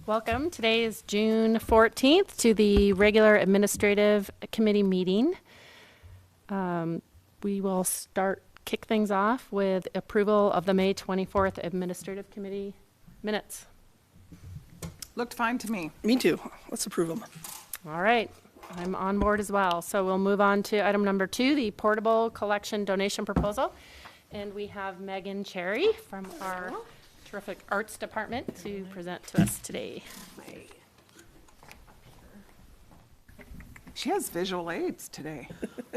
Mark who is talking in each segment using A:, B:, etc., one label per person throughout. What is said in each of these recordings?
A: Welcome. Today is June 14th to the regular administrative committee meeting. We will kick things off with approval of the May 24th administrative committee minutes.
B: Looked fine to me.
C: Me too. Let's approve them.
A: All right. I'm on board as well. So we'll move on to item number 2, the portable collection donation proposal. And we have Megan Cherry from our terrific arts department to present to us today.
B: She has visual aids today.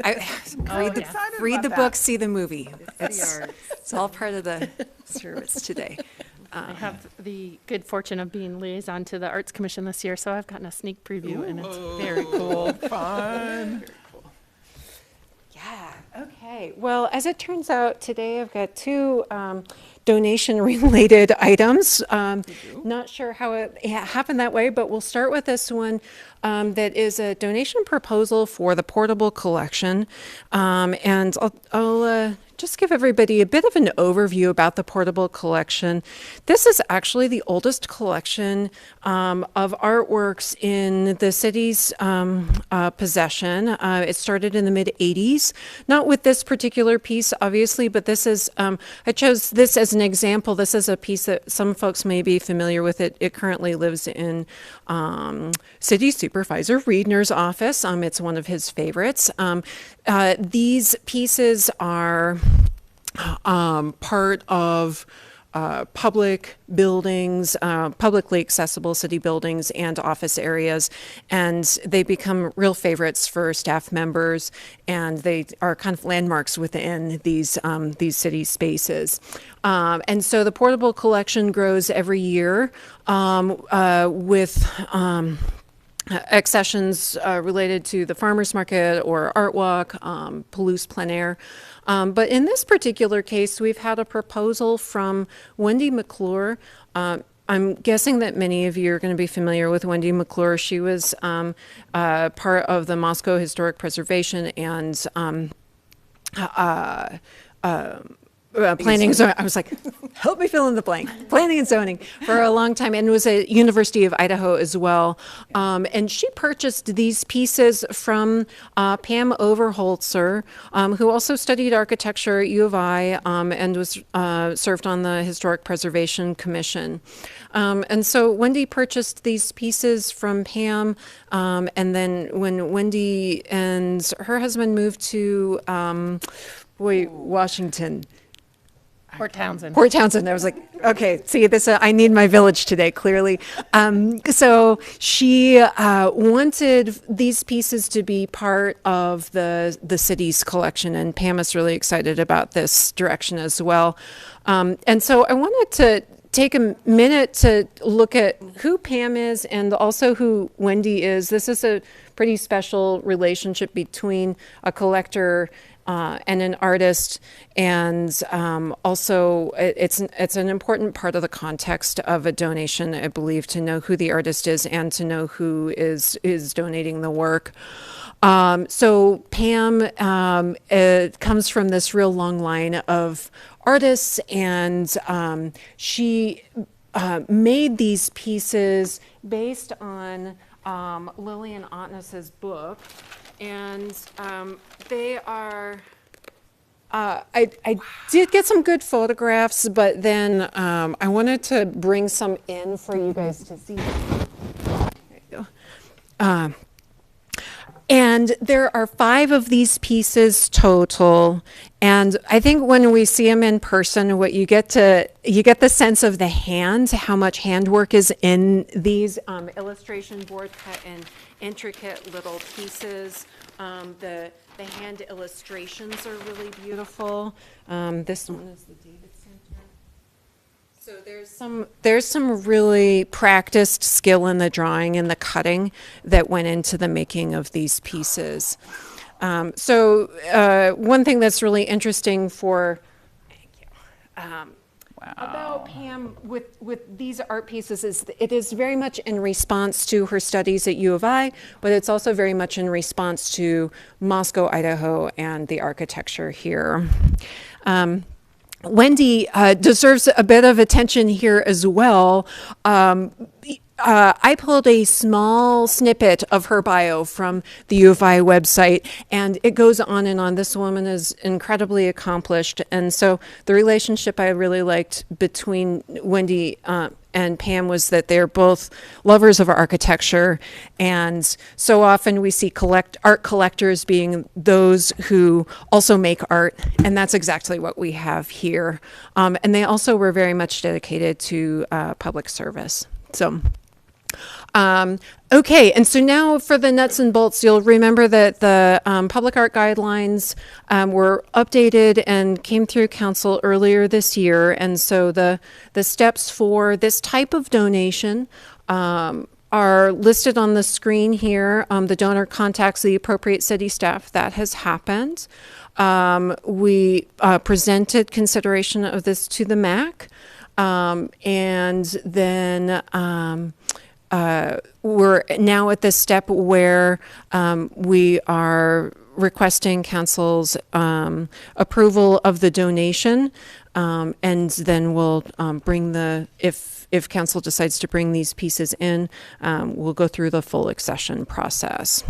D: Read the book, see the movie. It's all part of the service today.
A: I have the good fortune of being liaison to the Arts Commission this year, so I've gotten a sneak preview, and it's very cool.
B: Fun.
D: Yeah, okay. Well, as it turns out, today I've got two donation-related items. Not sure how it happened that way, but we'll start with this one that is a donation proposal for the portable collection. And I'll just give everybody a bit of an overview about the portable collection. This is actually the oldest collection of artworks in the city's possession. It started in the mid-'80s, not with this particular piece, obviously, but this is, I chose this as an example. This is a piece that some folks may be familiar with. It currently lives in City Supervisor Riedner's office. It's one of his favorites. These pieces are part of public buildings, publicly accessible city buildings and office areas, and they become real favorites for staff members, and they are kind of landmarks within these city spaces. And so the portable collection grows every year with accessions related to the farmers market or art walk, Palouse plein air. But in this particular case, we've had a proposal from Wendy McClure. I'm guessing that many of you are going to be familiar with Wendy McClure. She was part of the Moscow Historic Preservation and planning and zoning. I was like, help me fill in the blank. Planning and zoning for a long time, and was at University of Idaho as well. And she purchased these pieces from Pam Overholzer, who also studied architecture at U of I and was served on the Historic Preservation Commission. And so Wendy purchased these pieces from Pam, and then when Wendy and her husband moved to Washington.
A: Port Townsend.
D: Port Townsend. I was like, okay, see, this. I need my village today, clearly. So she wanted these pieces to be part of the city's collection, and Pam is really excited about this direction as well. And so I wanted to take a minute to look at who Pam is and also who Wendy is. This is a pretty special relationship between a collector and an artist, and also it's an important part of the context of a donation, I believe, to know who the artist is and to know who is donating the work. So Pam comes from this real long line of artists, and she made these pieces based on Lillian Otness's book. And they are, I did get some good photographs, but then I wanted to bring some in for you guys to see. There you go. And there are 5 of these pieces total. And I think when we see them in person, what you get the sense of the hand, how much handwork is in these illustration board cut in intricate little pieces. The hand illustrations are really beautiful. This one is the David Center. So there's some really practiced skill in the drawing and the cutting that went into the making of these pieces. So one thing that's really interesting about Pam with these art pieces is it is very much in response to her studies at U of I, but it's also very much in response to Moscow, Idaho, and the architecture here. Wendy deserves a bit of attention here as well. I pulled a small snippet of her bio from the U of I website, and it goes on and on. This woman is incredibly accomplished, and so the relationship I really liked between Wendy and Pam was that they're both lovers of architecture, and so often we see art collectors being those who also make art, and that's exactly what we have here. And they also were very much dedicated to public service. So. Okay, and so now for the nuts and bolts, you'll remember that the public art guidelines were updated and came through council earlier this year, and so the steps for this type of donation are listed on the screen here. The donor contacts the appropriate city staff. That has happened. We presented consideration of this to the MAC, and then we're now at this step where we are requesting council's approval of the donation, and then we'll bring if council decides to bring these pieces in, we'll go through the full accession process.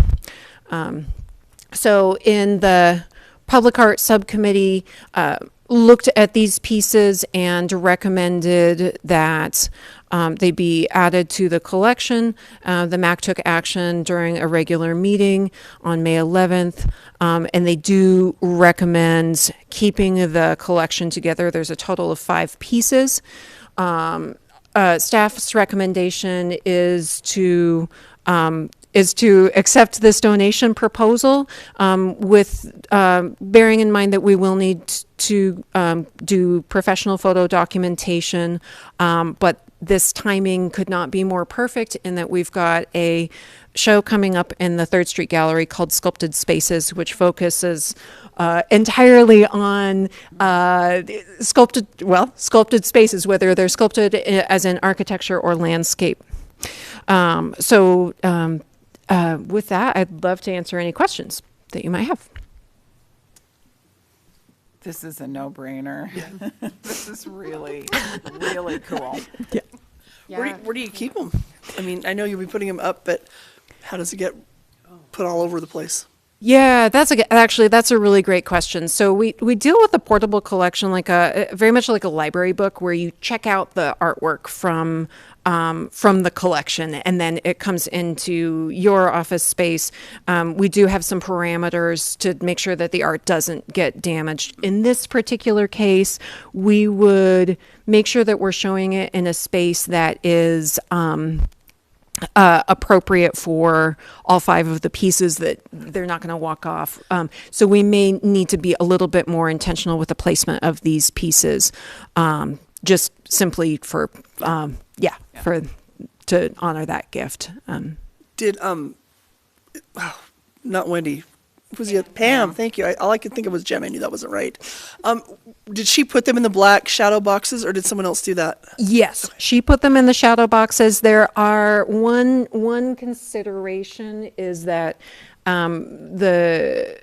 D: So in the Public Art Subcommittee, looked at these pieces and recommended that they be added to the collection. The MAC took action during a regular meeting on May 11th, and they do recommend keeping the collection together. There's a total of 5 pieces. Staff's recommendation is to accept this donation proposal, with bearing in mind that we will need to do professional photo documentation, but this timing could not be more perfect in that we've got a show coming up in the 3rd Street Gallery called Sculpted Spaces, which focuses entirely on sculpted spaces, whether they're sculpted as in architecture or landscape. With that, I'd love to answer any questions that you might have.
B: This is a no-brainer. This is really, really cool.
A: Yeah.
C: Where do you keep them? I mean, I know you'll be putting them up, but how does it get put all over the place?
D: Yeah, that's a really great question. So we deal with a portable collection very much like a library book, where you check out the artwork from the collection, and then it comes into your office space. We do have some parameters to make sure that the art doesn't get damaged. In this particular case, we would make sure that we're showing it in a space that is appropriate for all 5 of the pieces, that they're not going to walk off. So we may need to be a little bit more intentional with the placement of these pieces, just simply for to honor that gift.
C: Did not Wendy, was it Pam? Thank you. All I could think of was Jem. I knew that wasn't right. Did she put them in the black shadow boxes, or did someone else do that?
D: Yes, she put them in the shadow boxes. There are one consideration is that the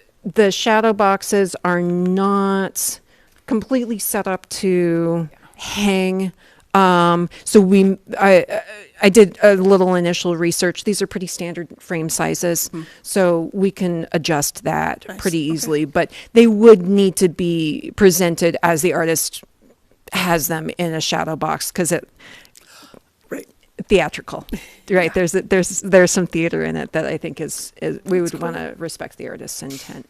D: shadow boxes are not completely set up to hang. So I did a little initial research. These are pretty standard frame sizes, so we can adjust that pretty easily, but they would need to be presented as the artist has them in a shadow box, because theatrical, right? There's some theater in it that I think is we would want to respect the artist's intent.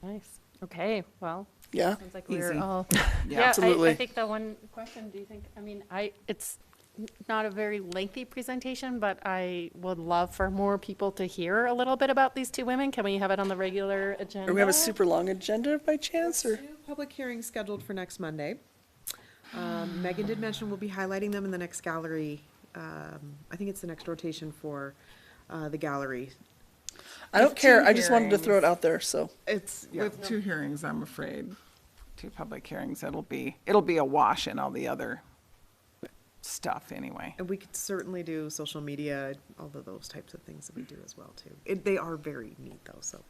A: Nice. Okay, well.
C: Yeah.
A: Sounds like
B: Easy.
A: we're all.
C: Yeah, absolutely.
A: I think the one question, do you think, it's not a very lengthy presentation, but I would love for more people to hear a little bit about these 2 women. Can we have it on the regular agenda?
C: Or we have a super long agenda by chance, or?
E: 2 public hearings scheduled for next Monday. Megan did mention we'll be highlighting them in the next gallery. I think it's the next rotation for the gallery.
C: I don't
B: With
C: care.
B: 2
C: I just wanted to throw it
B: hearings.
C: out there. So
B: It's, with 2 hearings, I'm afraid, 2 public hearings, it'll be a wash in all the other stuff anyway.
E: And we could certainly do social media, all of those types of things that we do as well, too. They are very neat, though, so.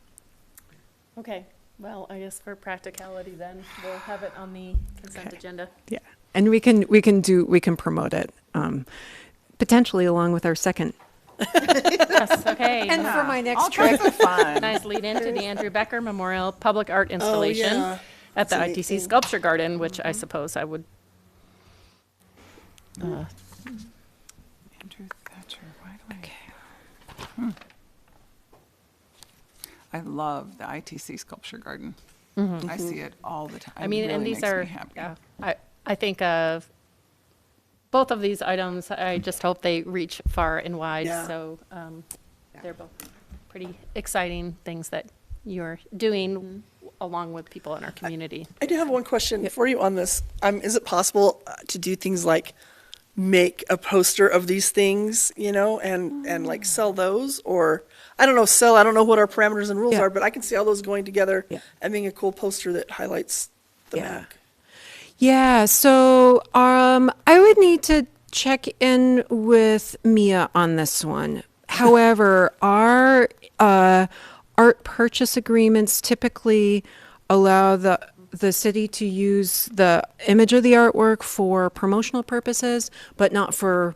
A: Okay, well, I guess for practicality then, we'll have it on the consent agenda.
D: Yeah, and we can promote it. potentially along with our second.
A: Yes, okay.
D: And for my
B: All
D: next trip.
B: kinds of fun.
A: Nice lead into the Andrew Becker Memorial Public Art Installation
C: yeah.
A: at the
C: That's a neat
A: ITC
C: thing.
A: Sculpture Garden, which I suppose I would,
B: Andrew Thatcher, why do I? I love the ITC Sculpture Garden. I see it all the time.
A: I mean,
B: It
A: and
B: really
A: these
B: makes
A: are,
B: me happy.
A: yeah, I think of both of these items, I just hope they reach far and wide.
C: Yeah.
A: So they're both pretty exciting things that you're doing along with people in our community.
C: I do have one question for you on this. Is it possible to do things like make a poster of these things, and like sell those, or I don't know, I don't know what our parameters and rules
D: Yeah.
C: are, but I can see all those going together
D: Yeah.
C: and being a cool poster that highlights the
D: Yeah.
C: MAC.
D: Yeah, so I would need to check in with Mia on this one. However, our art purchase agreements typically allow the city to use the image of the artwork for promotional purposes, but not for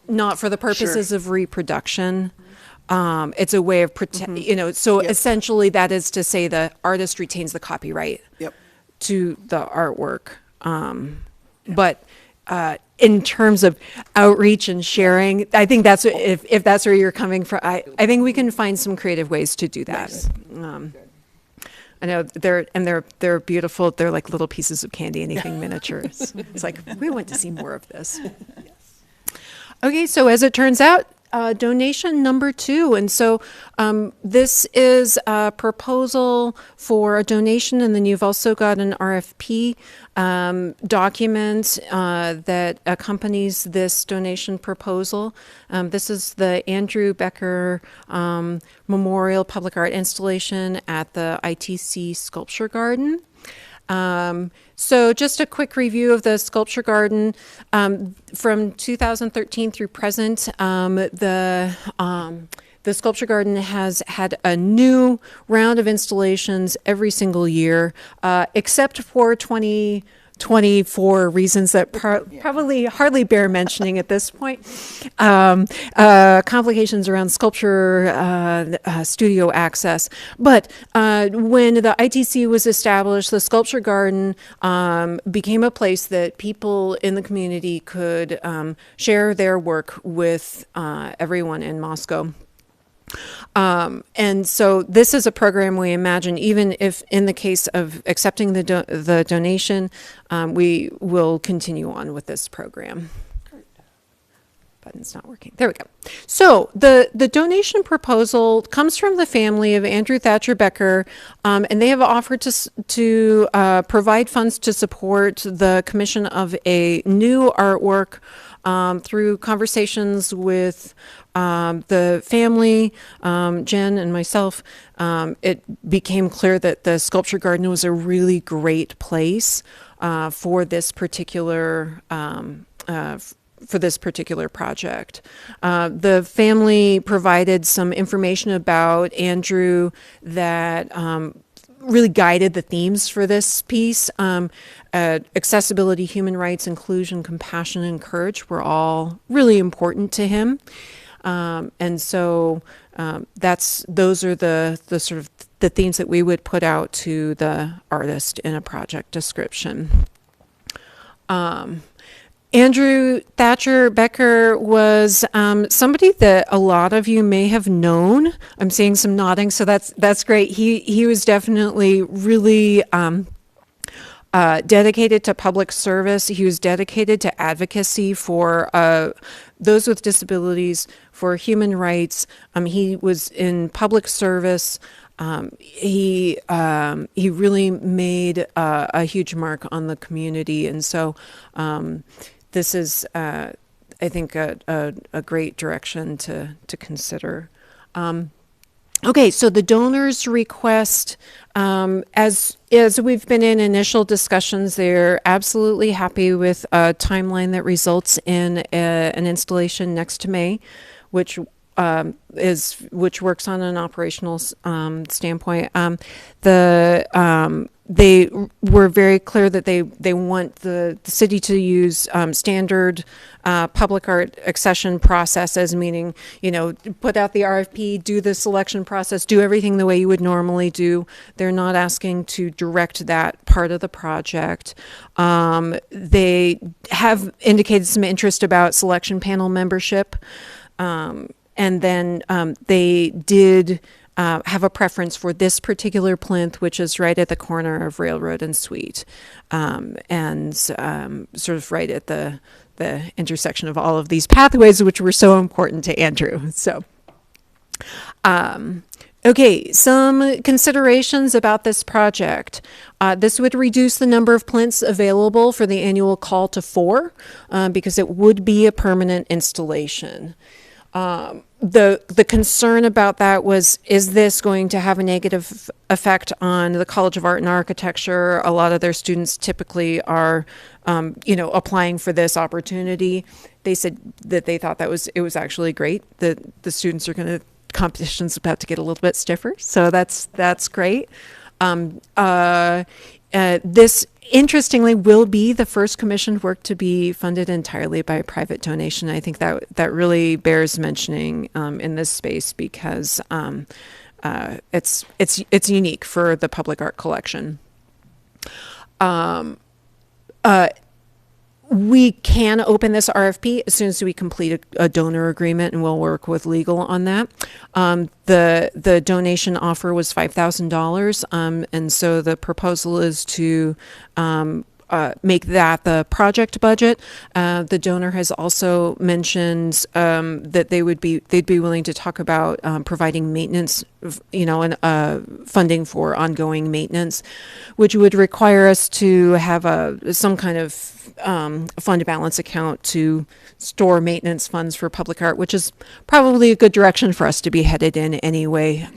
D: the purposes of reproduction. It's a way of so
C: Yep.
D: essentially that is to say the artist retains the copyright
C: Yep.
D: to the artwork. But in terms of outreach and sharing, I think that's if that's where you're coming from. I think we can find some creative ways to do that. I know they're beautiful. They're like little pieces of candy, anything miniatures. It's like we want to see more of this. Okay, so as it turns out, donation number 2. And so this is a proposal for a donation, and then you've also got an RFP document that accompanies this donation proposal. This is the Andrew Becker Memorial Public Art Installation at the ITC Sculpture Garden. So just a quick review of the Sculpture Garden. From 2013 through present, the Sculpture Garden has had a new round of installations every single year, except for 2024 reasons that probably hardly bear mentioning at this point. Complications around sculpture studio access. But when the ITC was established, the Sculpture Garden became a place that people in the community could share their work with everyone in Moscow. And so this is a program we imagine, even if in the case of accepting the donation, we will continue on with this program. Button's not working. There we go. So the donation proposal comes from the family of Andrew Thatcher Becker, and they have offered to provide funds to support the commission of a new artwork through conversations with the family, Jen and myself. It became clear that the Sculpture Garden was a really great place for this particular project. The family provided some information about Andrew that really guided the themes for this piece. Accessibility, human rights, inclusion, compassion, and courage were all really important to him. And so those are the sort of the themes that we would put out to the artist in a project description. Andrew Thatcher Becker was somebody that a lot of you may have known. I'm seeing some nodding, so that's great. He was definitely really dedicated to public service. He was dedicated to advocacy for those with disabilities, for human rights. He was in public service. He really made a huge mark on the community, and so this is, I think, a great direction to consider. Okay, so the donors request, as we've been in initial discussions, they're absolutely happy with a timeline that results in an installation next to May, which which works on an operational standpoint. They were very clear that they want the city to use standard public art accession processes, meaning, put out the RFP, do the selection process, do everything the way you would normally do. They're not asking to direct that part of the project. They have indicated some interest about selection panel membership. And then they did have a preference for this particular plinth, which is right at the corner of Railroad and Sweet, and sort of right at the intersection of all of these pathways, which were so important to Andrew. So, okay, some considerations about this project. This would reduce the number of plinths available for the annual call to 4, because it would be a permanent installation. The concern about that was, is this going to have a negative effect on the College of Art and Architecture? A lot of their students typically are, applying for this opportunity. They said that they thought it was actually great, that the students are going to, competition's about to get a little bit stiffer. So that's great. This, interestingly, will be the first commissioned work to be funded entirely by a private donation. I think that really bears mentioning in this space, because it's unique for the public art collection. We can open this RFP as soon as we complete a donor agreement, and we'll work with legal on that. The donation offer was $5,000, and so the proposal is to make that the project budget. The donor has also mentioned that they'd be willing to talk about providing maintenance, and funding for ongoing maintenance, which would require us to have some kind of fund balance account to store maintenance funds for public art, which is probably a good direction for us to be headed in anyway.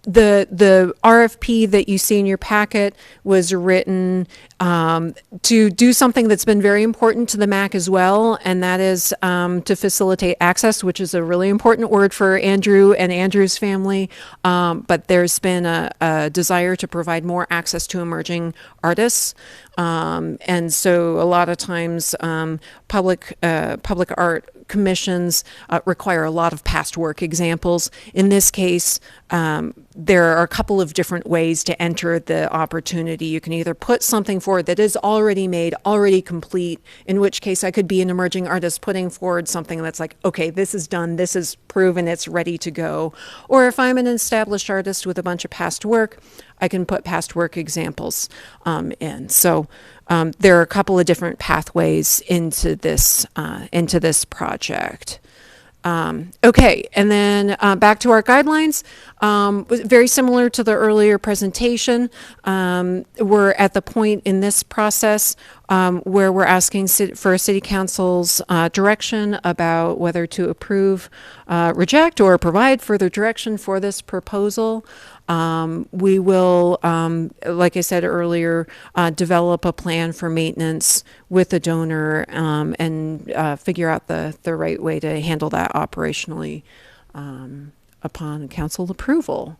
D: The RFP that you see in your packet was written to do something that's been very important to the MAC as well, and that is to facilitate access, which is a really important word for Andrew and Andrew's family. But there's been a desire to provide more access to emerging artists. And so a lot of times public art commissions require a lot of past work examples. In this case, there are a couple of different ways to enter the opportunity. You can either put something forward that is already made, already complete, in which case I could be an emerging artist putting forward something that's like, okay, this is done, this is proven, it's ready to go. Or if I'm an established artist with a bunch of past work, I can put past work examples in. So there are a couple of different pathways into this project. Okay, and then back to our guidelines. Very similar to the earlier presentation, we're at the point in this process where we're asking for City Council's direction about whether to approve, reject, or provide further direction for this proposal. We will, like I said earlier, develop a plan for maintenance with the donor and figure out the right way to handle that operationally upon council approval.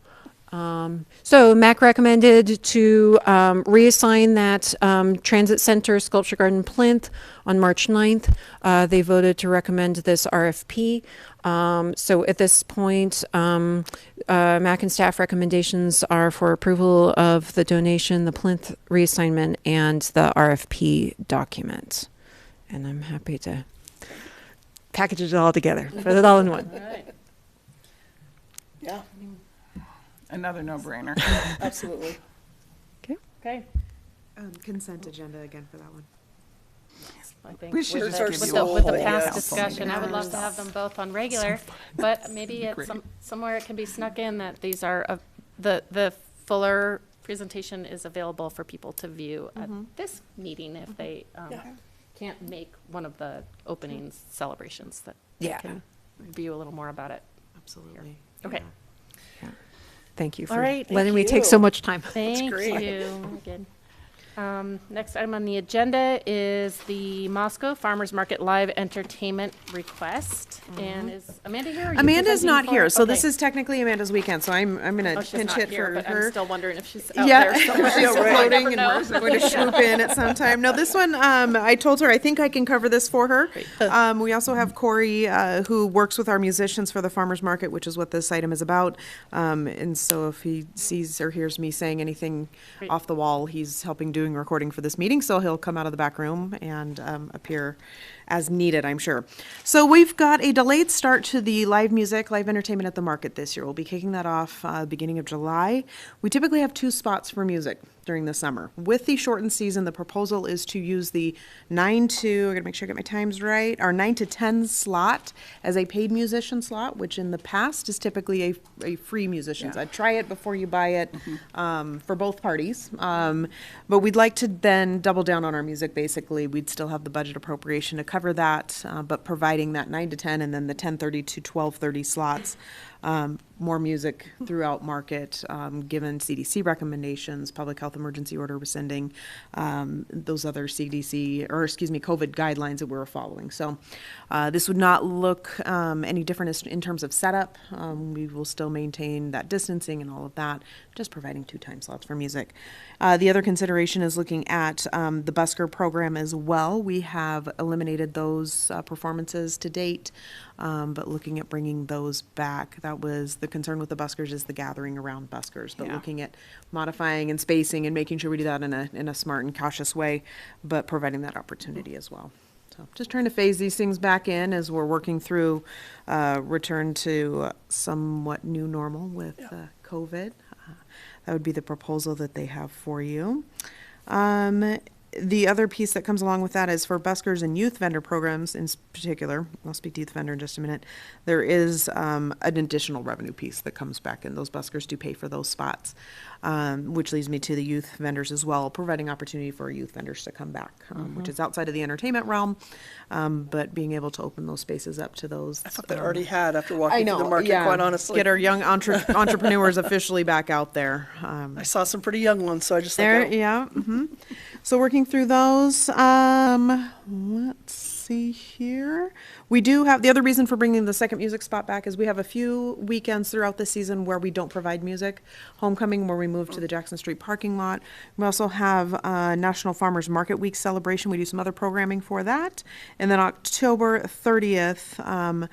D: So MAC recommended to reassign that Transit Center Sculpture Garden plinth on March 9th. They voted to recommend this RFP. So at this point, MAC and staff recommendations are for approval of the donation, the plinth reassignment, and the RFP document. And I'm happy to package it all together, put it all in one.
A: All right.
C: Yeah,
B: Another no-brainer.
C: absolutely.
A: Okay.
E: Consent agenda again for that one.
A: I think
B: We should
A: with
B: just
A: the,
B: give
A: with
B: you
A: the,
B: a
A: with the
B: whole
A: past
B: council
A: discussion, I would love to
E: meeting.
A: have them both on regular, but maybe it's somewhere it can be snuck in that these are, the fuller presentation is available for people to view at this meeting if they can't make one of the openings celebrations, that they
D: Yeah.
A: can view a little more about it.
E: Absolutely.
A: Okay.
E: Yeah.
D: Thank you for
A: All right.
D: letting
C: Thank
D: me take
C: you.
D: so much time.
A: Thank
C: great.
A: you. Good. Next item on the agenda is the Moscow Farmers Market Live Entertainment request. And is Amanda here? or are you
E: Amanda's
A: presenting
E: not
A: for-
E: here, so this
A: okay.
E: is technically Amanda's weekend, so I'm gonna
A: Oh, she's
E: pinch
A: not
E: hit
A: here,
E: for
A: but
E: her.
A: I'm still wondering if she's out
E: Yeah,
A: there somewhere.
E: she's
A: so I
E: floating
A: never
E: and
A: know.
E: going to swoop in at some time. No, this one, I told her I think I can cover this for her. We also have Corey, who works with our musicians for the farmers market, which is what this item is about. And so if he sees or hears me saying anything
A: Great.
E: off the wall, he's helping doing recording for this meeting, so he'll come out of the back room and appear as needed, I'm sure. So we've got a delayed start to the live music, live entertainment at the market this year. We'll be kicking that off beginning of July. We typically have 2 spots for music during the summer. With the shortened season, the proposal is to use the 9 to, I gotta make sure I get my times right, our 9 to 10 slot as a paid musician slot, which in the past is typically a free musician's.
B: Yeah.
E: I'd try it before you buy it for both parties. But we'd like to then double down on our music, basically. We'd still have the budget appropriation to cover that, but providing that 9 to 10 and then the 10:30 to 12:30 slots. More music throughout market, given CDC recommendations, public health emergency order rescinding, those other COVID guidelines that we're following. So this would not look any different in terms of setup. We will still maintain that distancing and all of that, just providing 2 time slots for music. The other consideration is looking at the busker program as well. We have eliminated those performances to date, but looking at bringing those back. That was the concern with the buskers, is the gathering around buskers, but
B: Yeah.
E: looking at modifying and spacing and making sure we do that in a smart and cautious way, but providing that opportunity as well. So just trying to phase these things back in as we're working through return to somewhat new normal with COVID. That would be the proposal that they have for you. The other piece that comes along with that is for buskers and youth vendor programs in particular. I'll speak to youth vendor in just a minute. There is an additional revenue piece that comes back, and those buskers do pay for those spots, which leads me to the youth vendors as well, providing opportunity for youth vendors to come back, which is outside of the entertainment realm, but being able to open those spaces up to those.
C: I thought they already had after
E: I
C: walking
E: know,
C: through the market,
E: yeah.
C: quite honestly.
E: Get our young entrepreneurs officially back out there.
C: I saw some pretty young ones, so I just
E: There,
C: like, oh,
E: yeah. So working through those. Let's see here. We do have, the other reason for bringing the second music spot back is we have a few weekends throughout the season where we don't provide music. Homecoming, where we move to the Jackson Street parking lot. We also have National Farmers Market Week celebration. We do some other programming for that. And then October 30th,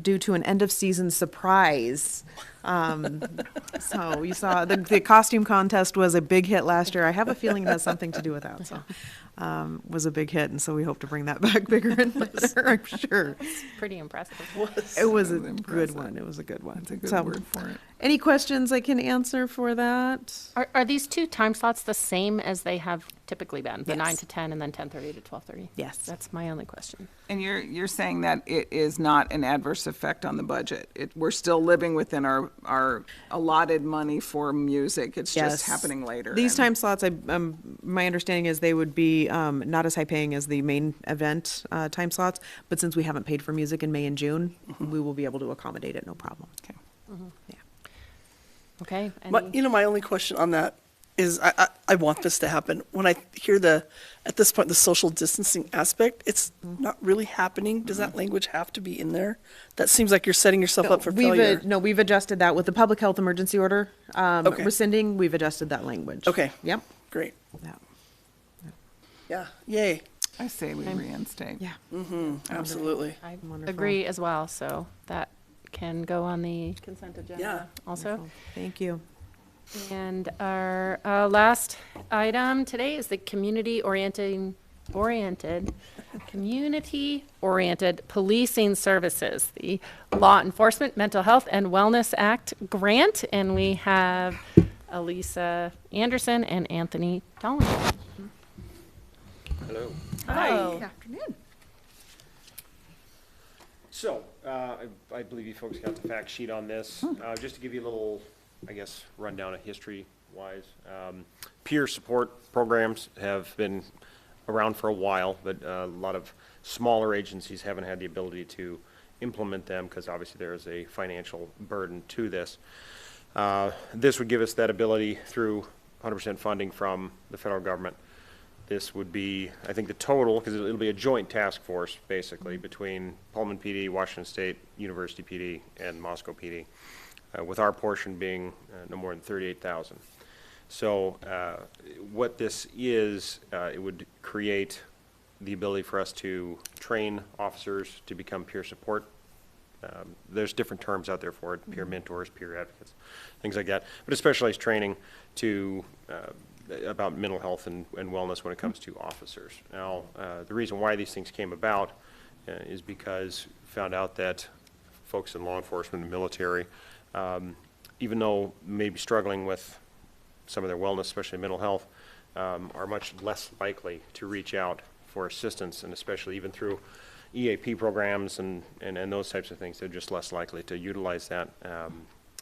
E: due to an end of season surprise. So you saw the costume contest was a big hit last year. I have a feeling it has something to do with that. So was a big hit, and so we hope to bring that back bigger and better, I'm sure.
A: Pretty impressive.
E: It was a good
B: impressive.
E: one. It was a good one.
B: That's a good
E: So,
B: word for it.
E: any questions I can answer for that?
A: Are these 2 time slots the same as they have typically been? The
E: Yes.
A: 9 to 10 and then 10:30 to 12:30?
E: Yes.
A: That's my only question.
B: And you're saying that it is not an adverse effect on the budget. We're still living within our allotted money for music. It's just
E: Yes.
B: happening later.
E: These
B: and-
E: time slots, my understanding is they would be not as high paying as the main event time slots, but since we haven't paid for music in May and June, we will be able to accommodate it, no problem.
B: Okay.
E: Yeah.
A: Okay.
C: my only question on that is I want this to happen. When I hear at this point, the social distancing aspect, it's not really happening. Does that language have to be in there? That seems like you're setting yourself up for failure.
E: We've adjusted that with the public health emergency order
C: Okay.
E: rescinding, we've adjusted that language.
C: Okay.
E: Yep.
C: Great.
E: Yeah.
C: Yeah. Yay.
B: I say we reinstate.
E: Yeah.
C: Absolutely.
A: I
E: Wonderful.
A: agree as well, so that can go on the consent agenda
C: Yeah.
A: also.
E: Thank you.
A: And our last item today is the community-oriented policing services, the Law Enforcement Mental Health and Wellness Act grant. And we have Elisa Anderson and Anthony Dolan.
F: Hello.
A: Hello.
E: Afternoon.
F: So, I believe you folks got the fact sheet on this. Just to give you a little, I guess, rundown of history-wise. Peer support programs have been around for a while, but a lot of smaller agencies haven't had the ability to implement them because obviously there is a financial burden to this. This would give us that ability through 100% funding from the federal government. This would be, I think the total, because it'll be a joint task force, basically, between Pullman PD, Washington State University PD, and Moscow PD, with our portion being no more than 38,000. So what this is, it would create the ability for us to train officers to become peer support. There's different terms out there for it, peer mentors, peer advocates, things like that, but specialized training to about mental health and wellness when it comes to officers. Now, the reason why these things came about is because we found out that folks in law enforcement and military, even though maybe struggling with some of their wellness, especially mental health, are much less likely to reach out for assistance, and especially even through EAP programs and those types of things. They're just less likely to utilize that.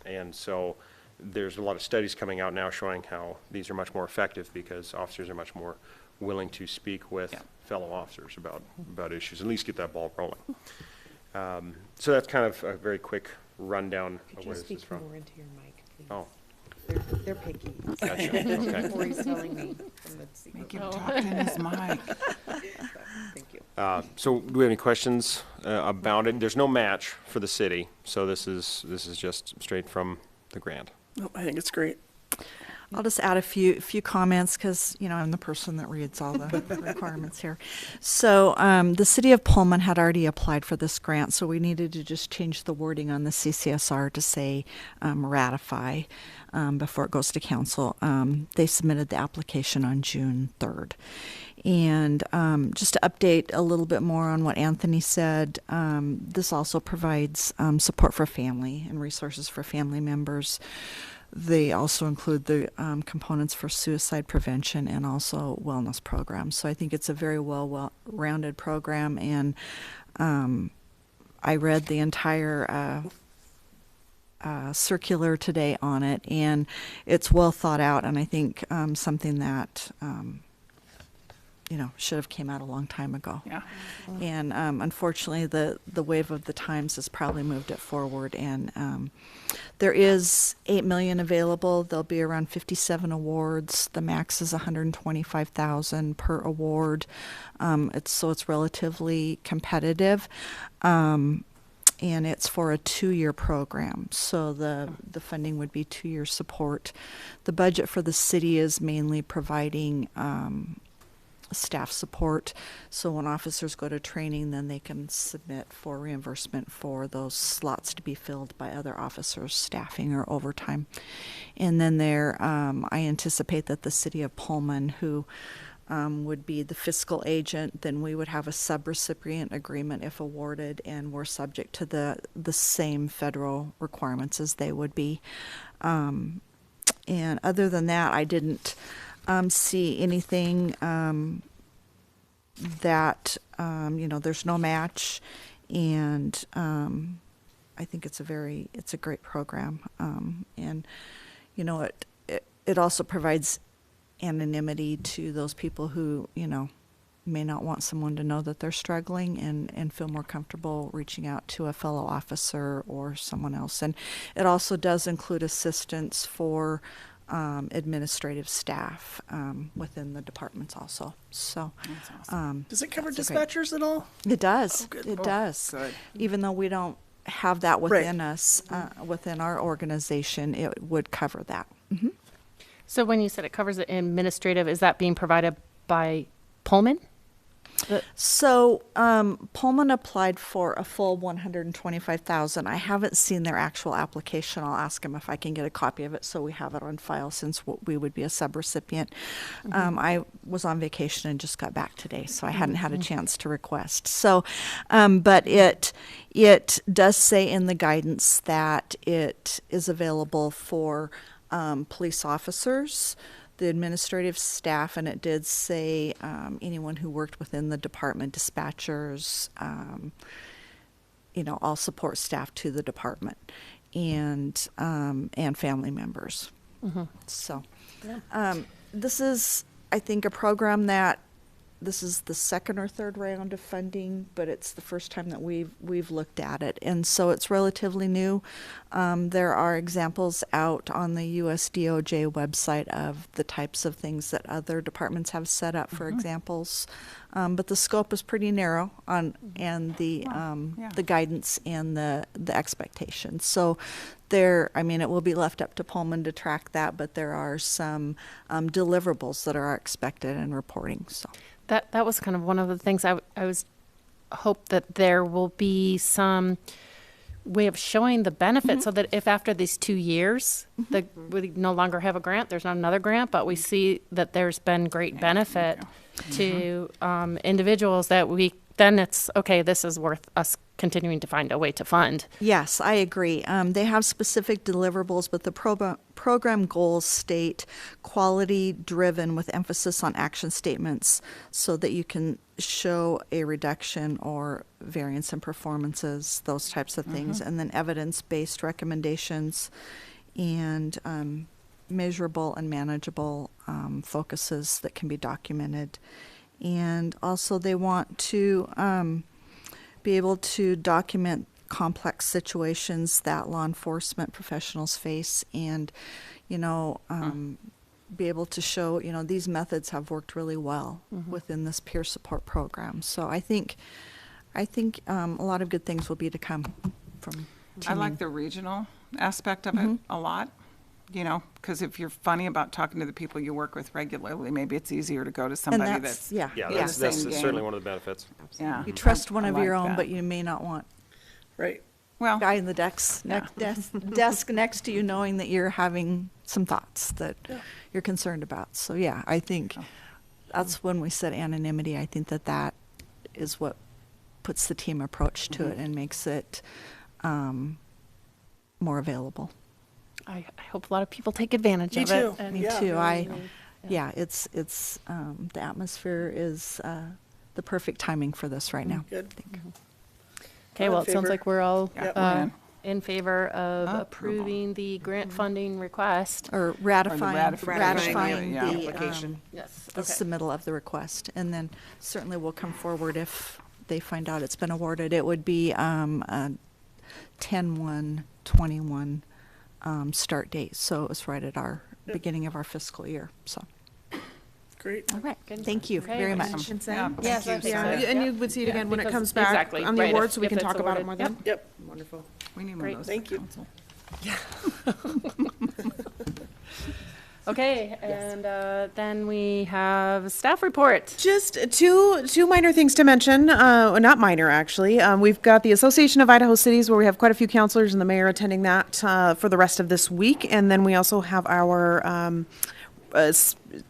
F: And so there's a lot of studies coming out now showing how these are much more effective because officers are much more willing to speak with fellow officers about issues, at least get that ball rolling. So that's kind of a very quick rundown of where this is from.
E: More into your mic, please?
F: Oh,
E: They're picky.
F: gotcha, okay.
E: Corey's telling me from the secret.
B: Make him talk in his mic.
E: Thank you.
F: So do we have any questions about it? There's no match for the city, so this is just straight from the grant.
C: No, I think it's great.
G: I'll just add a few comments because, I'm the person that reads all the requirements here. So the city of Pullman had already applied for this grant, so we needed to just change the wording on the CCSR to say ratify before it goes to council. They submitted the application on June 3rd. And just to update a little bit more on what Anthony said, this also provides support for family and resources for family members. They also include the components for suicide prevention and also wellness programs. So I think it's a very well-rounded program, and I read the entire circular today on it, and it's well thought out, and I think something that should have came out a long time ago.
B: Yeah.
G: And unfortunately, the wave of the times has probably moved it forward. And there is $8 million available. There'll be around 57 awards. The max is $125,000 per award. It's relatively competitive. And it's for a 2-year program. So the funding would be 2-year support. The budget for the city is mainly providing staff support. So when officers go to training, then they can submit for reimbursement for those slots to be filled by other officers, staffing or overtime. And then I anticipate that the city of Pullman, who would be the fiscal agent, then we would have a subrecipient agreement if awarded, and we're subject to the same federal requirements as they would be. And other than that, I didn't see anything that there's no match, and I think it's a great program, and it also provides anonymity to those people who may not want someone to know that they're struggling, and feel more comfortable reaching out to a fellow officer or someone else. And it also does include assistance for administrative staff within the departments also. So
C: Does it cover
G: that's great.
C: dispatchers at all?
G: It does.
C: Oh, good.
G: It
C: Oh,
G: does.
B: good.
G: Even though we don't have that within
C: Right.
G: us, within our organization, it would cover that. Mm-hmm.
A: So when you said it covers the administrative, is that being provided by Pullman?
G: So Pullman applied for a full $125,000. I haven't seen their actual application. I'll ask them if I can get a copy of it so we have it on file, since we would be a subrecipient. I was on vacation and just got back today, so I hadn't had a chance to request. So, but it does say in the guidance that it is available for police officers, the administrative staff, and it did say anyone who worked within the department, dispatchers, all support staff to the department, and family members. So this is, I think, a program that this is the second or third round of funding, but it's the first time that we've looked at it, and so it's relatively new. There are examples out on the US DOJ website of the types of things that other departments have set up for examples, but the scope is pretty narrow on and the guidance and the expectations. So there, I mean, it will be left up to Pullman to track that, but there are some deliverables that are expected in reporting. So
A: That was kind of one of the things I was hope that there will be some way of showing the benefit so that if after these 2 years we no longer have a grant, there's not another grant, but we see that there's been great benefit to individuals that then it's okay, this is worth us continuing to find a way to fund.
G: yes, I agree. They have specific deliverables, but the program goals state quality driven with emphasis on action statements so that you can show a reduction or variance in performances, those types of things, and then evidence-based recommendations and measurable and manageable focuses that can be documented. And also they want to be able to document complex situations that law enforcement professionals face and, be able to show, these methods have worked really well within this peer support program. So I think a lot of good things will be to come from
B: I like the regional aspect of it a lot, because if you're funny about talking to the people you work with regularly, maybe it's easier to go to somebody that's
G: yeah.
F: Yeah,
B: in
F: that's
B: the same
F: certainly
B: game.
F: one of the benefits.
B: Yeah.
G: You trust one
B: I
G: of your
B: like
G: own,
B: that.
G: but you may not want
C: Right.
B: Well,
G: guy in the desk next to you knowing that you're having some thoughts that you're concerned about. So yeah, I think that's when we said anonymity. I think that is what puts the team approach to it and makes it more available.
A: I hope a lot of people take advantage
C: Me
A: of
C: too.
A: it.
G: Me
C: Yeah.
G: too. It's the atmosphere is the perfect timing for this right now.
C: Good.
G: I think.
A: Okay,
C: I'm
A: well,
C: in
A: it sounds
C: favor.
A: like we're all
B: Yeah, we're
A: in favor of
B: Approval.
A: approving the grant funding request.
G: Or ratifying
B: ratification, yeah.
G: the
E: Application.
A: Yes.
G: the submittal of the request, and then certainly we'll come forward if they find out it's been awarded. It would be a 10/1/21 start date, so it was right at our beginning of our fiscal year. So,
C: Great.
G: all right,
A: Good.
G: thank you
A: Okay,
G: very
A: thank
G: much.
B: Yeah,
A: Yes,
B: thank you.
A: I
E: Yeah,
A: think so.
E: and
A: Yeah.
E: you would see it
A: Yeah,
E: again when it
A: because-
E: comes back
A: exactly,
E: on the
A: right,
E: awards, so we
A: if
E: can
A: it's
E: talk about it
A: awarded.
E: more then.
C: Yep.
E: Wonderful.
B: We need one
A: Great.
B: of those.
C: Thank you.
B: council.
A: Okay, and then we have staff report.
E: Just two minor things to mention, not minor actually. We've got the Association of Idaho Cities where we have quite a few counselors and the mayor attending that for the rest of this week. And then we also have our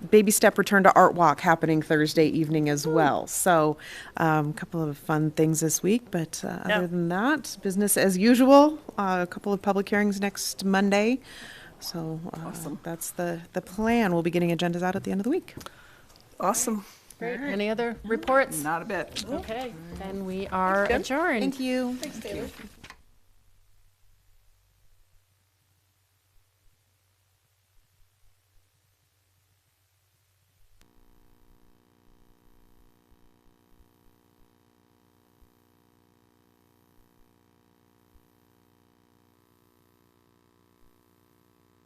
E: baby step return to art walk happening Thursday evening as well. So a couple of fun things this week, but other than that, business as usual. A couple of public hearings next Monday. So that's the plan. We'll be getting agendas out at the end of the week.
C: Awesome.
A: Great. Any other reports?
B: Not a bit.
A: Okay, then we are adjourned.
E: Thank you.
C: Thanks, Taylor.